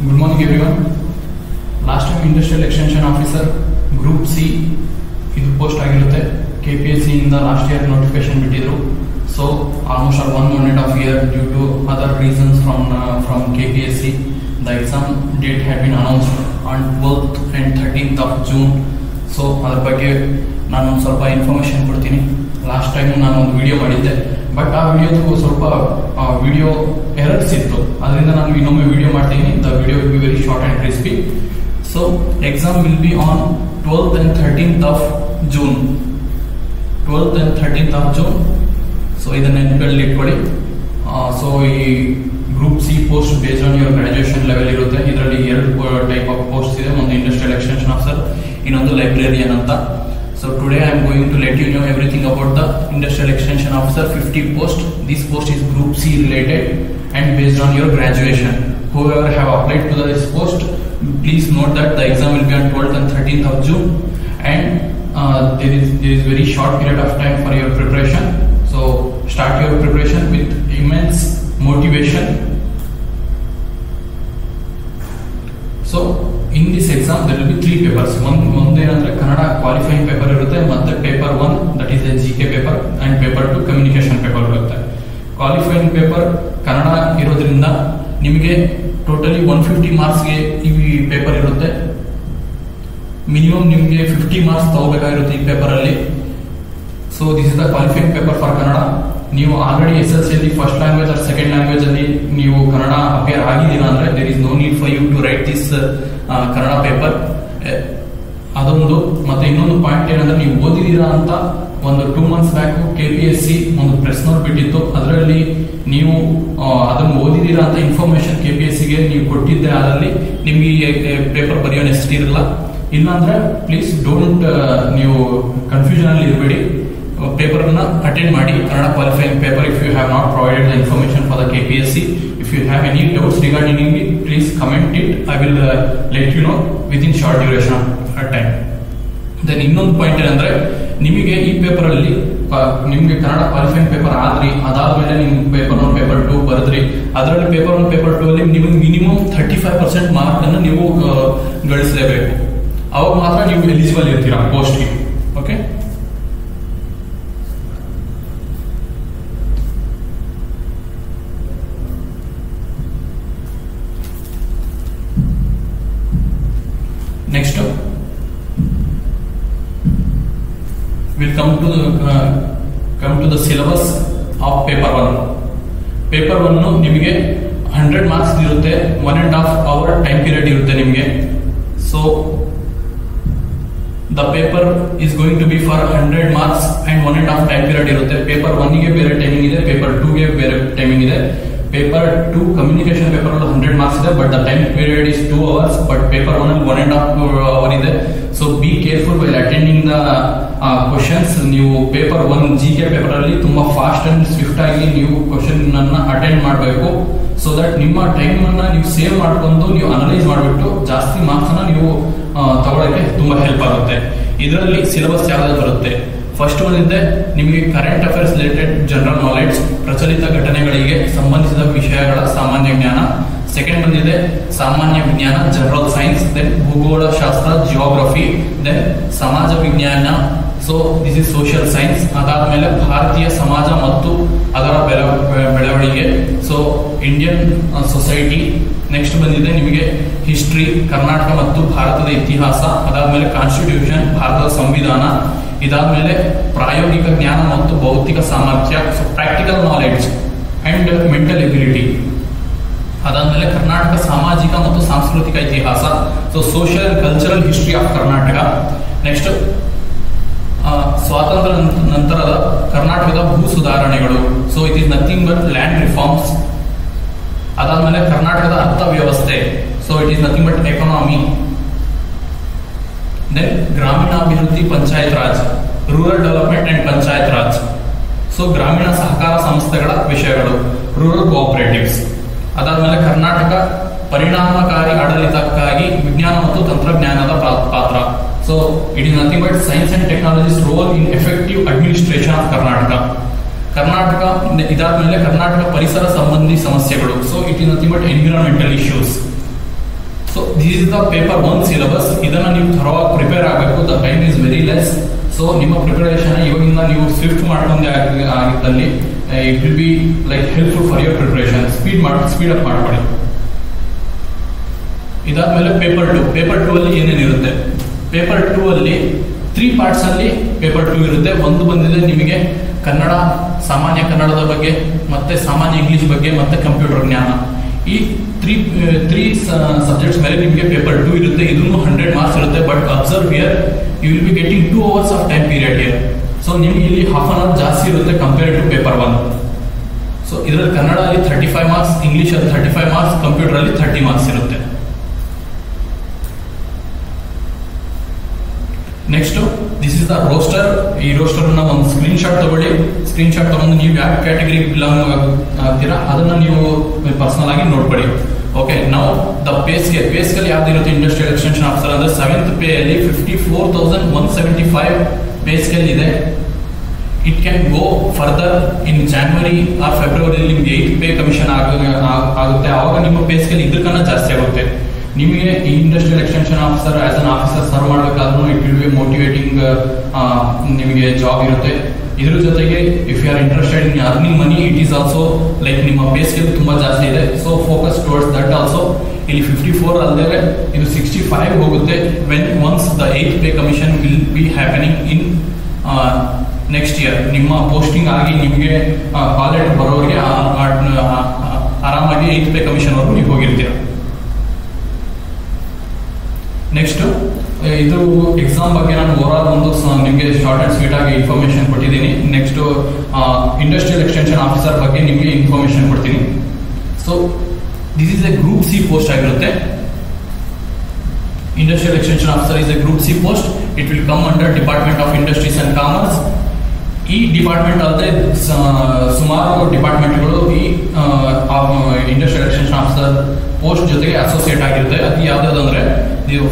Good morning everyone. Last time Industrial Extension Officer Group C ಇದು post ಆಗಿರುತ್ತೆ. KPSC ಇಂದ last year notification ಬಿಟ್ಟಿದ್ರು. So almost 1.5 year due to other reasons from KPSC, the exam date had been announced on 12th and 13th of June. So ಅದರ ಬಗ್ಗೆ ನಾನು ಒಂದು ಸ್ವಲ್ಪ information ಕೊಡ್ತೀನಿ. ಲಾಸ್ಟ್ ಟೈಮ್ ನಾನು ಒಂದು ವಿಡಿಯೋ ಮಾಡಿದ್ದೆ, ಬಟ್ ಆ ವಿಡಿಯೋದು ಸ್ವಲ್ಪ ವಿಡಿಯೋ ಎರರ್ಸ್ ಇತ್ತು, ಅದರಿಂದ ನಾನು ಇನ್ನೊಮ್ಮೆ ವಿಡಿಯೋ ಮಾಡ್ತೀನಿ. The video will be very short and crispy. So exam will be on 12th and 13th of June. 12th and 13th of June. So ಇದನ್ನ ನೆನಪಲ್ಲಿ ಇಟ್ಕೊಳ್ಳಿ. ಸೊ ಈ group C post based on your graduation level ಇರುತ್ತೆ. ಇದರಲ್ಲಿ ಎರಡು type of post ಇದೆ, ಒಂದು industrial extension officer, ಇನ್ನೊಂದು ಲೈಬ್ರೇರಿಯನ್ ಅಂತ. So today I am going to let you know everything about the Industrial Extension Officer 50 post. This post is Group C related and based on your graduation. Whoever have applied to this post, please note that the exam will be on 12th and 13th of June, and there is very short period of time for your preparation. So start your preparation with immense motivation. So in this exam there will be 3 papers. One ಏನಂದ್ರೆ Kannada qualifying paper ಇರುತ್ತೆ, ಮತ್ತೆ paper 1 that is A GK paper and paper 2 communication paper ಇರುತ್ತೆ. Qualifying paper Kannada ಇರೋದ್ರಿಂದ ನಿಮಗೆ totally 150 ಮಾರ್ಕ್ಸ್ಗೆ ಈ paper ಇರುತ್ತೆ. Minimum ನಿಮಗೆ 50 marks ತಗೋಬೇಕಾಗಿರುತ್ತೆ ಈ ಪೇಪರ್ ಅಲ್ಲಿ. So this is the qualifying paper for Kannada. ನೀವು ಆಲ್ರೆಡಿ SSLC ಅಲ್ಲಿ first language or second language ಅಲ್ಲಿ ನೀವು ಕನ್ನಡ ಅಪಿಯರ್ ಆಗಿದ್ದೀರಾ ಅಂದ್ರೆ there is no need for you to write this Kannada paper. ಅದೊಂದು. ಮತ್ತೆ ಇನ್ನೊಂದು ಪಾಯಿಂಟ್ ಏನಂದ್ರೆ, ನೀವು ಓದಿದೀರಾ ಅಂತ ಒಂದು 2 months ಬ್ಯಾಕ್ KPSC ಒಂದು ಪ್ರೆಸ್ ನೋಟ್ ಬಿಟ್ಟಿತ್ತು. ಅದರಲ್ಲಿ ನೀವು ಅದನ್ನು ಓದಿದೀರಾ ಅಂತ ಇನ್ಫಾರ್ಮೇಶನ್ KPSCಗೆ ನೀವು ಕೊಟ್ಟಿದ್ದೆ, ಅದರಲ್ಲಿ ನಿಮ್ಗೆ ಪೇಪರ್ ಬರೆಯೋ ನೆಸೆಸಿಟಿ ಇರಲ್ಲ. ಇಲ್ಲಾಂದ್ರೆ ಪ್ಲೀಸ್ ಡೋಂಟ್ ನೀವು ಕನ್ಫ್ಯೂಷನ್ ಅಲ್ಲಿ ಇರಬೇಡಿ. ಪೇಪರ್ ಅನ್ನ ಅಟೆಂಡ್ ಮಾಡಿ, Kannada qualifying paper. If you have not provided the information for the KPSC, if you have any doubts regarding it, please comment it. I will let you know within short duration of time. Then ಇನ್ನೊಂದು point ಏನಂದ್ರೆ, ನಿಮಗೆ ಈ paper ಅಲ್ಲಿ ನಿಮ್ಗೆ Kannada qualifying paper ಆದ್ರಿ, ಅದಾದ್ಮೇಲೆ ನಿಮ್ paper 1 paper 2 ಬರೆದ್ರಿ, ಅದರಲ್ಲಿ ಪೇಪರ್ 1 ಪೇಪರ್ 2 ಅಲ್ಲಿ ನಿಮಗೆ ಮಿನಿಮಮ್ 35% ಮಾರ್ಕ್ ಅನ್ನು ನೀವು ಗಳಿಸಲೇಬೇಕು. ಅವಾಗ ಮಾತ್ರ ನೀವು ಎಲಿಜಿಬಲ್ ಇರ್ತೀರಾ ಪೋಸ್ಟ್ಗೆ. Okay, next we'll come to the syllabus of paper 1. paper 1 ನಿಮಗೆ 100 ಮಾರ್ಕ್ಸ್ ಇರುತ್ತೆ, 1.5 hour ಟೈಮ್ ಪೀರಿಯಡ್ ಇರುತ್ತೆ ನಿಮಗೆ. So the paper is going to be for 100 marks and 1.5 time period ಇರುತ್ತೆ. ಪೇಪರ್ 1 ಗೆ ಬೇರೆ ಟೈಮಿಂಗ್ ಇದೆ, ಪೇಪರ್ 2 ಗೆ ಬೇರೆ ಟೈಮಿಂಗ್ ಇದೆ. ಪೇಪರ್ 2 ಕಮ್ಯುನಿಕೇಶನ್ ಪೇಪರ್ 100 ಮಾರ್ಕ್ಸ್ ಇದೆ, but the time period is 2 hours. But paper 1 ಅಲ್ಲಿ 1.5 hour ಇದೆ. So be careful while attending the questions. ನೀವು ಪೇಪರ್ 1 GK ಪೇಪರ್ ಅಲ್ಲಿ ತುಂಬಾ ಫಾಸ್ಟ್ ಅಂಡ್ ಸ್ವಿಫ್ಟ್ ಆಗಿ ನೀವು ಕ್ವಶನ್ ಅನ್ನ ಅಟೆಂಡ್ ಮಾಡಬೇಕು. ಸೊ ದಟ್ ನಿಮ್ಮ ಟೈಮ್ ಅನ್ನ ನೀವು ಸೇವ್ ಮಾಡ್ಕೊಂಡು ನೀವು ಅನಲೈಸ್ ಮಾಡಿಬಿಟ್ಟು ಜಾಸ್ತಿ ಮಾರ್ಕ್ಸ್ ಅನ್ನ ನೀವು ತಗೊಳ್ಳಕ್ಕೆ ತುಂಬಾ ಹೆಲ್ಪ್ ಆಗುತ್ತೆ. ಇದರಲ್ಲಿ ಸಿಲೆಬಸ್ ಯಾವ್ದು ಬರುತ್ತೆ? ಫಸ್ಟ್ ಒಂದಿದೆ ನಿಮಗೆ current affairs related general knowledge, ಪ್ರಚಲಿತ ಘಟನೆಗಳಿಗೆ ಸಂಬಂಧಿಸಿದ ವಿಷಯಗಳ ಸಾಮಾನ್ಯ ಜ್ಞಾನ. ಸೆಕೆಂಡ್ ಬಂದಿದೆ ಸಾಮಾನ್ಯ ವಿಜ್ಞಾನ, ಜನರಲ್ ಸೈನ್ಸ್. ದೆನ್ ಭೂಗೋಳ ಶಾಸ್ತ್ರ, ಜಿಯೋಗ್ರಫಿ. ದೆನ್ ಸಮಾಜ ವಿಜ್ಞಾನ, so this is social science. ಅದಾದ್ಮೇಲೆ ಭಾರತೀಯ ಸಮಾಜ ಮತ್ತು ಅದರ ಬೆಳವಣಿಗೆ, ಸೊ ಇಂಡಿಯನ್ ಸೊಸೈಟಿ. ನೆಕ್ಸ್ಟ್ ಬಂದಿದೆ ನಿಮಗೆ ಹಿಸ್ಟ್ರಿ, ಕರ್ನಾಟಕ ಮತ್ತು ಭಾರತದ ಇತಿಹಾಸ. ಅದಾದ್ಮೇಲೆ ಕಾನ್ಸ್ಟಿಟ್ಯೂಷನ್, ಭಾರತದ ಸಂವಿಧಾನ. ಇದಾದ್ಮೇಲೆ ಪ್ರಾಯೋಗಿಕ ಜ್ಞಾನ ಮತ್ತು ಭೌತಿಕ ಸಾಮರ್ಥ್ಯ, so practical knowledge and mental ability. ಅದಾದ್ಮೇಲೆ ಕರ್ನಾಟಕ ಸಾಮಾಜಿಕ ಮತ್ತು ಸಾಂಸ್ಕೃತಿಕ ಇತಿಹಾಸ, so social and cultural history of Karnataka. Next ಸ್ವಾತಂತ್ರ್ಯ ನಂತರದ ಕರ್ನಾಟಕದ ಭೂ ಸುಧಾರಣೆಗಳು, so it is nothing but land reforms. ಅದಾದ್ಮೇಲೆ ಕರ್ನಾಟಕದ ಅರ್ಥವ್ಯವಸ್ಥೆ, so it is nothing but economy. Then ಗ್ರಾಮೀಣಾಭಿವೃದ್ಧಿ, panchayat raj, rural development and panchayat raj, so ಗ್ರಾಮೀಣ ಸಹಕಾರ ಸಂಸ್ಥೆಗಳ ವಿಷಯಗಳು, ರೂರಲ್ ಕೋಆಪರೇಟಿವ್ಸ್. ಅದಾದ್ಮೇಲೆ ಕರ್ನಾಟಕ ಪರಿಣಾಮಕಾರಿ ಆಡಳಿತಕ್ಕಾಗಿ ವಿಜ್ಞಾನ ಮತ್ತು ತಂತ್ರಜ್ಞಾನದ ಪಾತ್ರ, so it is nothing but science and technologies role in effective administration of Karnataka. Karnataka ಇದಾದ್ಮೇಲೆ ಕರ್ನಾಟಕ ಪರಿಸರ ಸಂಬಂಧಿ ಸಮಸ್ಯೆಗಳು, so it is nothing but environmental issues. This is the paper 1 syllabus. ಇದನ್ನ ನೀವು ಥರವಾಗಿ ಪ್ರಿಪೇರ್ ಆಗಬೇಕು. The time is very less. So ನಿಮ್ಮ preparation ಇವಾಗಿಂದ ನೀವು Swift ಮಾಡ್ಕೊಂಡೆ ಆಗಿದ್ದಲ್ಲಿ it will be like helpful for your preparation. Speed up ಮಾಡ್ಕೊಳ್ಳಿ. ಇದಾದ್ಮೇಲೆ paper 2 ಅಲ್ಲಿ ಏನೇನಿರುತ್ತೆ? ಪೇಪರ್ 2 ಅಲ್ಲಿ 3 ಪಾರ್ಟ್ಸ್ ಅಲ್ಲಿ ಪೇಪರ್ 2 ಇರುತ್ತೆ. ಒಂದು ಬಂದಿದೆ ನಿಮಗೆ ಕನ್ನಡ, ಸಾಮಾನ್ಯ ಕನ್ನಡದ ಬಗ್ಗೆ, ಮತ್ತೆ ಸಾಮಾನ್ಯ ಇಂಗ್ಲಿಷ್ ಬಗ್ಗೆ, ಮತ್ತೆ ಕಂಪ್ಯೂಟರ್ ಜ್ಞಾನ. ಈ ತ್ರೀ ಸಬ್ಜೆಕ್ಟ್ಸ್ ಮೇಲೆ ನಿಮಗೆ ಪೇಪರ್ 2 ಇರುತ್ತೆ. ಇದನ್ನು 100 ಮಾರ್ಕ್ಸ್ ಇರುತ್ತೆ. But observe here, you will be getting 2 hours of time period here. So ನಿಮ್ಗೆ ಇಲ್ಲಿ ಹಾಫ್ ಅನ್ ಅವರ್ ಜಾಸ್ತಿ ಇರುತ್ತೆ ಕಂಪೇರ್ ಟು ಪೇಪರ್ 1. ಸೊ ಇದರಲ್ಲಿ ಕನ್ನಡ ಅಲ್ಲಿ 35 ಮಾರ್ಕ್ಸ್, ಇಂಗ್ಲಿಷ್ ಅಲ್ಲಿ 35 ಮಾರ್ಕ್ಸ್, ಕಂಪ್ಯೂಟರ್ ಅಲ್ಲಿ 30 ಮಾರ್ಕ್ಸ್ ಇರುತ್ತೆ. Next, this is the roster. ಈ ರೋಸ್ಟರ್ ನ ಒಂದು ಸ್ಕ್ರೀನ್ ಶಾಟ್ ತಗೊಳ್ಳಿ. ಸ್ಕ್ರೀನ್ ಶಾಟ್ ತಗೊಂಡು ನೀವು ಯಾವ ಕ್ಯಾಟಗರಿ ಬಿಲಾಂಗ್ ಆಗ್ತೀರಾ ಅದನ್ನ ನೀವು ಪರ್ಸನಲ್ ಆಗಿ ನೋಡ್ಕೊಳ್ಳಿ. ಓಕೆ, ನಾವು ದ ಪೇ ಸ್ಕೇಲ್ ಯಾವ್ದಿರುತ್ತೆ? ಇಂಡಸ್ಟ್ರಿಯಲ್ ಎಕ್ಸ್ಟೆನ್ಷನ್ ಆಫೀಸರ್ ಅಂದ್ರೆ 7th ಪೇ ಅಲ್ಲಿ 54,175 ಪೇ ಸ್ಕೇಲ್ ಇದೆ. It can go further in January or February. ನಿಮ್ಗೆ 8th ಪೇ ಕಮಿಷನ್ ಆಗುತ್ತೆ. ಆವಾಗ ನಿಮ್ಮ ಪೇ ಸ್ಕೇಲ್ ಇದಕ್ಕನ್ನ ಜಾಸ್ತಿ ಆಗುತ್ತೆ. ನಿಮಗೆ ಈ industrial extension officer as an officer serve ಮಾಡಬೇಕಾದ್ರೂ ಇಟ್ ವಿಲ್ ಬಿ ಮೋಟಿವೇಟಿಂಗ್ ನಿಮಗೆ ಜಾಬ್ ಇರುತ್ತೆ. ಇದ್ರ ಜೊತೆಗೆ if you are interested in earning money, it is also like ನಿಮ್ಮ ಪೇ ಸ್ಕೇಲ್ ತುಂಬಾ ಜಾಸ್ತಿ ಇದೆ. So focus towards that also. ಇಲ್ಲಿ 54 ಅಲ್ಲದೆ ಇದು 65 ಹೋಗುತ್ತೆ when once the 8th pay commission will be happening in next year. ನಿಮ್ಮ ಪೋಸ್ಟಿಂಗ್ ಆಗಿ ನಿಮಗೆ ಕಾಲ್ ಲೆಟರ್ ಬರೋರಿಗೆ ಆರಾಮಾಗಿ 8th ಪೇ ಕಮಿಷನ್ ವರೆಗೂ ನೀವು ಹೋಗಿರ್ತೀರ. ನೆಕ್ಸ್ಟ್, ಇದು ಎಕ್ಸಾಮ್ ಬಗ್ಗೆ ನಾನು ಓವರಾಲ್ ಒಂದು ನಿಮಗೆ ಶಾರ್ಟ್ ಅಂಡ್ ಸ್ವೀಟ್ ಆಗಿ ಇನ್ಫಾರ್ಮೇಶನ್ ಕೊಟ್ಟಿದ್ದೀನಿ. ನೆಕ್ಸ್ಟ್, ಇಂಡಸ್ಟ್ರಿಯಲ್ ಎಕ್ಸ್ಟೆನ್ಷನ್ ಆಫೀಸರ್ ಬಗ್ಗೆ ನಿಮಗೆ ಇನ್ಫಾರ್ಮೇಶನ್ ಕೊಡ್ತೀನಿ. So this is a group C post ಆಗಿರುತ್ತೆ. Industrial extension officer is a group C post. It will come under department of industries and commerce. ಈ department ಅಲ್ಲದೆ ಸುಮಾರು ಡಿಪಾರ್ಟ್ಮೆಂಟ್ಗಳು ಈ ಇಂಡಸ್ಟ್ರಿಯಲ್ ಎಕ್ಸ್ಟೆನ್ಷನ್ ಆಫೀಸರ್ ಪೋಸ್ಟ್ ಜೊತೆಗೆ ಅಸೋಸಿಯೇಟ್ ಆಗಿರುತ್ತೆ. ಅದು ಯಾವ್ದಾದ್ರೆ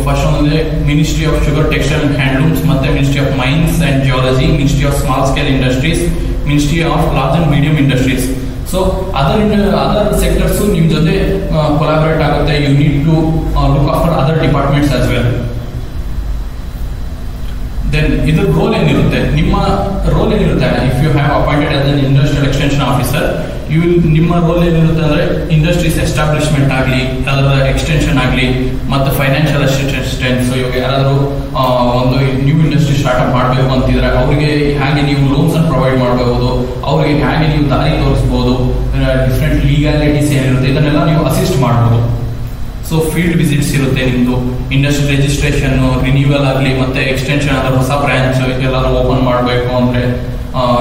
ಫಸ್ಟ್ ಒಂದಿದೆ ministry of sugar, textile and handlooms, ಮತ್ತೆ ministry of mains and geology, ministry of small scale industries, ministry of large and medium industries. So other sectors ನಿಮ್ ಜೊತೆ collaborate ಆಗುತ್ತೆ. You need to look after other departments as well. Then ಇದ್ರ role ಏನಿರುತ್ತೆ? ನಿಮ್ಮ role ಏನಿರುತ್ತೆ? If you have appointed as an industrial extension officer, ನಿಮ್ಮ role ಏನಿರುತ್ತೆ ಅಂದ್ರೆ ಇಂಡಸ್ಟ್ರೀಸ್ ಎಸ್ಟಾಬ್ಲಿಷ್ಮೆಂಟ್ ಆಗಲಿ, ಅದರ ಎಕ್ಸ್ಟೆನ್ಷನ್ ಆಗಲಿ, ಮತ್ತೆ ಫೈನಾನ್ಷಿಯಲ್ ಅಸಿಸ್ಟೆನ್ಸ್. ಇವಾಗ ಯಾರಾದರೂ ಒಂದು ನ್ಯೂ ಇಂಡಸ್ಟ್ರಿ ಸ್ಟಾರ್ಟ್ಅಪ್ ಮಾಡಬೇಕು ಅಂತಿದ್ರೆ ಅವರಿಗೆ ಹೇಗೆ ನೀವು ಲೋನ್ಸ್ ಅನ್ನು ಪ್ರೊವೈಡ್ ಮಾಡಬಹುದು, ಅವರಿಗೆ ಹೇಗೆ ನೀವು ದಾರಿ ತೋರಿಸಬಹುದು, ಡಿಫ್ರೆಂಟ್ ಲೀಗಾಲಿಟೀಸ್ ಏನಿರುತ್ತೆ ಇದನ್ನೆಲ್ಲ ನೀವು ಅಸಿಸ್ಟ್ ಮಾಡಬಹುದು. ಸೊ ಫೀಲ್ಡ್ ವಿಸಿಟ್ಸ್ ಇರುತ್ತೆ ನಿಮ್ದು. ಇಂಡಸ್ಟ್ರಿ ರಿಜಿಸ್ಟ್ರೇಷನ್, ರಿನ್ಯೂವಲ್ ಆಗಲಿ, ಮತ್ತೆ ಎಕ್ಸ್ಟೆನ್ಷನ್, ಅದರ ಹೊಸ ಬ್ರಾಂಚ್ ಎಲ್ಲಾದ್ರೂ ಓಪನ್ ಮಾಡಬೇಕು ಅಂದ್ರೆ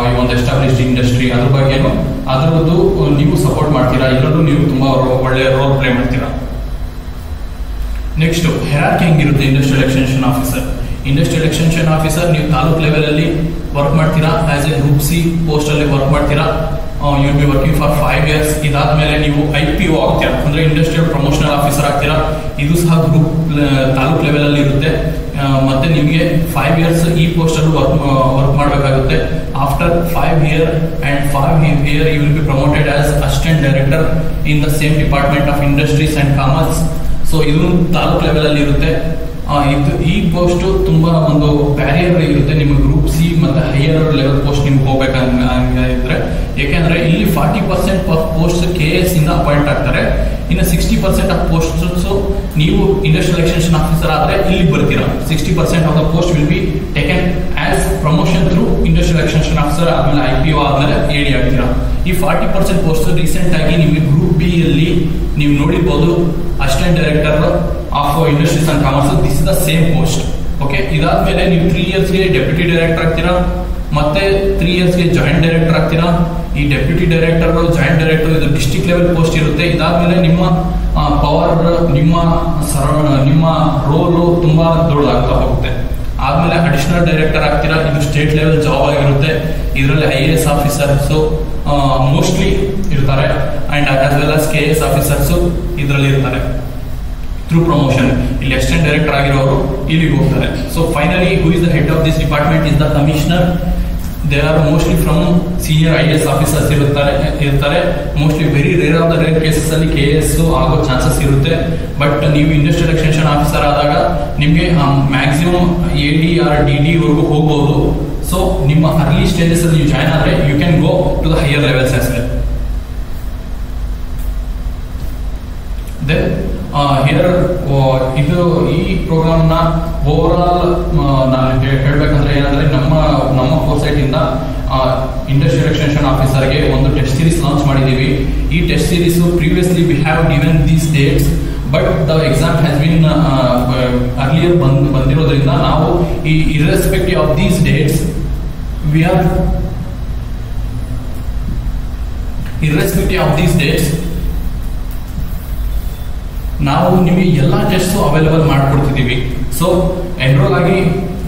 ಈ ಒಂದು ಎಸ್ಟಾಬ್ಲಿಷ್ಡ್ ಇಂಡಸ್ಟ್ರಿ ಅದ್ರ ಬಗ್ಗೆನೂ ಅದರದ್ದು ನೀವು ಸಪೋರ್ಟ್ ಮಾಡ್ತೀರಾ. ಇದರಲ್ಲೂ ನೀವು ತುಂಬಾ ಒಳ್ಳೆಯ ರೋಲ್ ಪ್ಲೇ ಮಾಡ್ತೀರಾ. ನೆಕ್ಸ್ಟ್, ಹೆರಾರ್ಕಿ ಹೆಂಗಿರುತ್ತೆ industrial extension officer? Industrial extension officer ನೀವು ತಾಲೂಕ್ ಲೆವೆಲ್ ಅಲ್ಲಿ ವರ್ಕ್ ಮಾಡ್ತೀರಾ. As a group C post ಅಲ್ಲಿ ವರ್ಕ್ ಮಾಡ್ತೀರಾ. You will be working for 5 years. ಇದಾದ್ಮೇಲೆ ನೀವು IPO ಆಗ್ತೀರಾ, ಅಂದ್ರೆ ಇಂಡಸ್ಟ್ರಿಯಲ್ ಪ್ರಮೋಷನಲ್ ಆಫೀಸರ್ ಆಗ್ತೀರಾ. ಇದು ಸಹ ಗ್ರೂಪ್ ತಾಲೂಕ್ ಲೆವೆಲ್ ಅಲ್ಲಿ ಇರುತ್ತೆ. ಮತ್ತೆ ನಿಮಗೆ 5 years ಈ ಪೋಸ್ಟ್ ಅಲ್ಲಿ ವರ್ಕ್ ಮಾಡಬೇಕಾಗುತ್ತೆ. After 5 years and 5 years you will be promoted as assistant director in the same department of industries and commerce. So ಇದು ತಾಲೂಕ್ ಲೆವೆಲ್ ಅಲ್ಲಿ ಇರುತ್ತೆ. ಈ ಪೋಸ್ಟ್ ತುಂಬಾ ಒಂದು ಬ್ಯಾರಿಯರ್ ಇರುತ್ತೆ ನಿಮಗೆ ಗ್ರೂಪ್ ಸಿ ಮತ್ತೆ ಹೈಯರ್ ಲೆವೆಲ್ ಪೋಸ್ಟ್ ನಿಮ್ಗೆ ಹೋಗ್ಬೇಕಂದ್ರೆ. ಯಾಕೆಂದ್ರೆ ಇಲ್ಲಿ 40% ಆಫ್ ಪೋಸ್ಟ್ KS ಇಂದ ಅಪಾಯಿಂಟ್ ಆಗ್ತಾರೆ. ಇನ್ನು 60% ಆಫ್ ಪೋಸ್ಟ್ ನೀವು ಇಂಡಸ್ಟ್ರಿಯಲ್ ಎಕ್ಸ್ಟೆನ್ಷನ್ ಆಫೀಸರ್ ಆದ್ರೆ ಇಲ್ಲಿ ಬರ್ತೀರಾ. 60% of the post will be taken as promotion through industrial extension officer. ಆದ್ಮೇಲೆ IPO ಆದ್ಮೇಲೆ AD ಆಗ್ತೀರಾ. ಈ 40% ಪೋಸ್ಟ್ ರೀಸೆಂಟ್ ಆಗಿ ನಿಮಗೆ ಗ್ರೂಪ್ ಬಿ ಅಲ್ಲಿ ನೀವು ನೋಡಿರ್ಬೋದು, assistant director of industries and commerce. This is the same post. Okay, ಇದಾದ್ಮೇಲೆ ನೀವು 3 yearsಗೆ ಡೆಪ್ಯೂಟಿ ಡೈರೆಕ್ಟರ್ ಆಗ್ತೀರಾ. ಮತ್ತೆ 3 yearsಗೆ ಜಾಯಿಂಟ್ ಡೈರೆಕ್ಟರ್ ಆಗ್ತೀರಾ. ಈ ಡೆಪ್ಯೂಟಿ ಡೈರೆಕ್ಟರ್, ಜಾಯಿಂಟ್ ಡೈರೆಕ್ಟರ್ ಇದು ಡಿಸ್ಟ್ರಿಕ್ಟ್ ಲೆವೆಲ್ ಪೋಸ್ಟ್ ಇರುತ್ತೆ. ಇದಾದ್ಮೇಲೆ ನಿಮ್ಮ ಪವರ್, ನಿಮ್ಮ ರೋಲು ತುಂಬಾ ದೊಡ್ಡದಾಗ್ತಾ ಹೋಗುತ್ತೆ. ಆದ್ಮೇಲೆ ಅಡಿಷನಲ್ ಡೈರೆಕ್ಟರ್ ಆಗ್ತೀರಾ. ಇದು ಸ್ಟೇಟ್ ಲೆವೆಲ್ ಜಾಬ್ ಆಗಿರುತ್ತೆ. ಇದರಲ್ಲಿ IAS ಆಫೀಸರ್ಸ್ ಮೋಸ್ಟ್ಲಿ ಇರ್ತಾರೆ and as well as KS officers ಇದರಲ್ಲಿ ಇರ್ತಾರೆ ಥ್ರೂ ಪ್ರಮೋಷನ್. ಇಲ್ಲಿ ಅಸಿಸ್ಟೆಂಟ್ ಡೈರೆಕ್ಟರ್ ಆಗಿರೋರು ಇಲ್ಲಿಗೆ ಹೋಗ್ತಾರೆ. So finally who is the head of this department is the commissioner. They are mostly from senior IAS officers ಇರ್ತಾರೆ. Mostly very rare of the rare cases ಅಲ್ಲಿ KS ಆಗೋ chances ಇರುತ್ತೆ. But ನೀವು industrial extension officer ಆದಾಗ ನಿಮಗೆ maximum AD or DD ವರೆಗೂ ಹೋಗ್ಬೋದು. So ನಿಮ್ಮ ಅರ್ಲಿ ಸ್ಟೇಜಸ್ ಅಲ್ಲಿ ನೀವು ಜಾಯ್ನ್ ಆದ್ರೆ you can go to the higher levels as well. Then here ಇದು ಈ ಪ್ರೋಗ್ರಾಮ್ ನ ಓವರ್ ಆಲ್ ನಾನು ಹೇಳ್ಬೇಕಂದ್ರೆ ಏನಂದ್ರೆ ನಮ್ಮ ಕೋರ್ಸೈಟ್ ಇಂದ ಇಂಡಸ್ಟ್ರಿಯಲ್ ಎಕ್ಸ್ಟೆನ್ಷನ್ ಆಫೀಸರ್ಗೆ ಒಂದು ಟೆಸ್ಟ್ ಸೀರೀಸ್ ಲಾಂಚ್ ಮಾಡಿದೀವಿ. ಈ test series previously we have given these dates, but the exam has been earlier ಬಂದಿರೋದ್ರಿಂದ ನಾವು ಈ ಇರ್ರೆಸ್ಪೆಕ್ಟಿವ್ ಆಫ್ ದೀಸ್ ಡೇಟ್ಸ್ ನಾವು ನಿಮಗೆ ಎಲ್ಲಾ ಟೆಸ್ಟ್ ಅವೈಲೇಬಲ್ ಮಾಡ್ಕೊಡ್ತಿದ್ದೀವಿ. ಸೊ ಎನ್ರೋಲ್ ಆಗಿ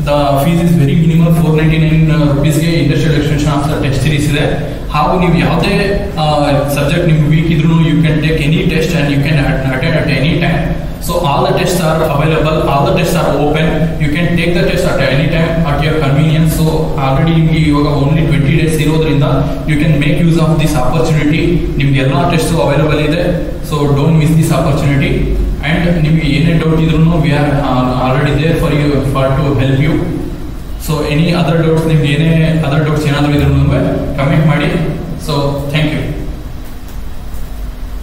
the fees is very minimum, 499 rupeesಗೆ industrial extension officer test series ಇದೆ. ಹಾಗೂ ನೀವು ಯಾವುದೇ ಸಬ್ಜೆಕ್ಟ್ ನಿಮ್ಗೆ ವೀಕ್ ಇದ್ರೂ you can take any test and you can attend at any time. So all the tests are available, all the tests are open. You can take the test at any time at your convenience. So already ನಿಮಗೆ ಇವಾಗ only 20 days ಇರೋದ್ರಿಂದ you can make use of this opportunity. ನಿಮ್ಗೆ ಎಲ್ಲಾ test available ಇದೆ. So don't miss this opportunity. And ನಿಮಗೆ ಏನೇ doubt ಇದ್ರೂ we are already there for you to help you. So any other doubts, ನಿಮ್ಗೆ ಏನೇ other doubts ಏನಾದರೂ ಇದ್ರೂ ಕಮೆಂಟ್ ಮಾಡಿ. So thank you.